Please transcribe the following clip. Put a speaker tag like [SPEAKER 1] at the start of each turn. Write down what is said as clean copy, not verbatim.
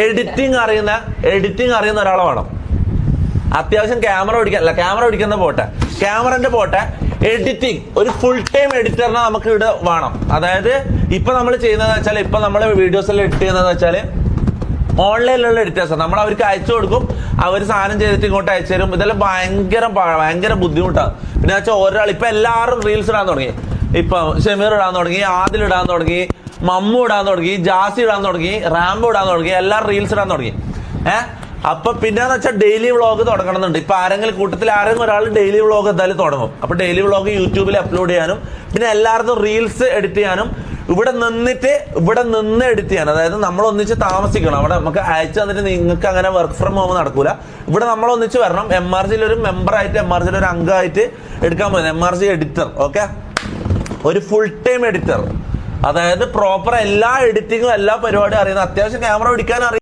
[SPEAKER 1] Editing അറിയുന്ന ഒരാളെ വേണം. അത്യാവശ്യം ക്യാമറ ഓടിക്കുന്ന പോട്ടെ, ക്യാമറന്റെ പോട്ടെ, എഡിറ്റിംഗ് ഒരു ഫുൾ ടൈം എഡിറ്ററിനെ നമുക്ക് ഇവിടെ വേണം. അതായത് ഇപ്പൊ നമ്മൾ ചെയ്യുന്നതെന്ന് വെച്ചാൽ, ഇപ്പൊ നമ്മൾ വീഡിയോസ് എല്ലാം എഡിറ്റ് ചെയ്യുന്നതെന്ന് വെച്ചാൽ ഓൺലൈനിലുള്ള എഡിറ്റേഴ്സ് നമ്മൾ അവർക്ക് അയച്ചു കൊടുക്കും, അവർ സാധനം ചെയ്തിട്ട് ഇങ്ങോട്ട് അയച്ചു തരും. ഇതെല്ലാം ഭയങ്കര ബുദ്ധിമുട്ടാണ്. പിന്നെ വെച്ചാൽ ഒരാൾ ഇപ്പൊ എല്ലാവരും റീൽസ് ഇടാൻ തുടങ്ങി. ഇപ്പൊ ഷമീർ ഇടാൻ തുടങ്ങി, ആദിൽ ഇടാൻ തുടങ്ങി, മമ്മു ഇടാൻ തുടങ്ങി, ജാസി ഇടാൻ തുടങ്ങി, റാംബോ ഇടാൻ തുടങ്ങി, എല്ലാവരും റീൽസ് ഇടാൻ തുടങ്ങി. അപ്പൊ പിന്നെന്ന് വെച്ചാൽ ഡെയിലി വ്ളോഗ് തുടങ്ങണമെന്നുണ്ട്. ഇപ്പൊ കൂട്ടത്തിൽ ആരെങ്കിലും ഒരാൾ ഡെയിലി വ്ളോഗ് എന്തായാലും തുടങ്ങും. അപ്പൊ ഡെയിലി വ്ളോഗ് യൂട്യൂബിൽ അപ്ലോഡ് ചെയ്യാനും പിന്നെ എല്ലാവർക്കും റീൽസ് എഡിറ്റ് ചെയ്യാനും ഇവിടെ നിന്ന് എഡിറ്റ് ചെയ്യാൻ. അതായത് നമ്മൾ ഒന്നിച്ച് താമസിക്കണം. അവിടെ നമുക്ക് അയച്ചു തന്നിട്ട് നിങ്ങൾക്ക് അങ്ങനെ വർക്ക് ഫ്രം ഹോം നടക്കൂല. ഇവിടെ നമ്മൾ ഒന്നിച്ച് വരണം. MRGയിൽ ഒരു മെമ്പറായിട്ട്, MRGയിൽ ഒരു അംഗമായിട്ട് എടുക്കാൻ പോകുന്നത് MRG എഡിറ്റർ. ഓക്കെ, ഒരു ഫുൾ ടൈം എഡിറ്റർ. അതായത് പ്രോപ്പർ എല്ലാ എഡിറ്റിങ്ങും എല്ലാ പരിപാടിയും അറിയുന്ന, അത്യാവശ്യം ക്യാമറ പിടിക്കാൻ അറിയാം.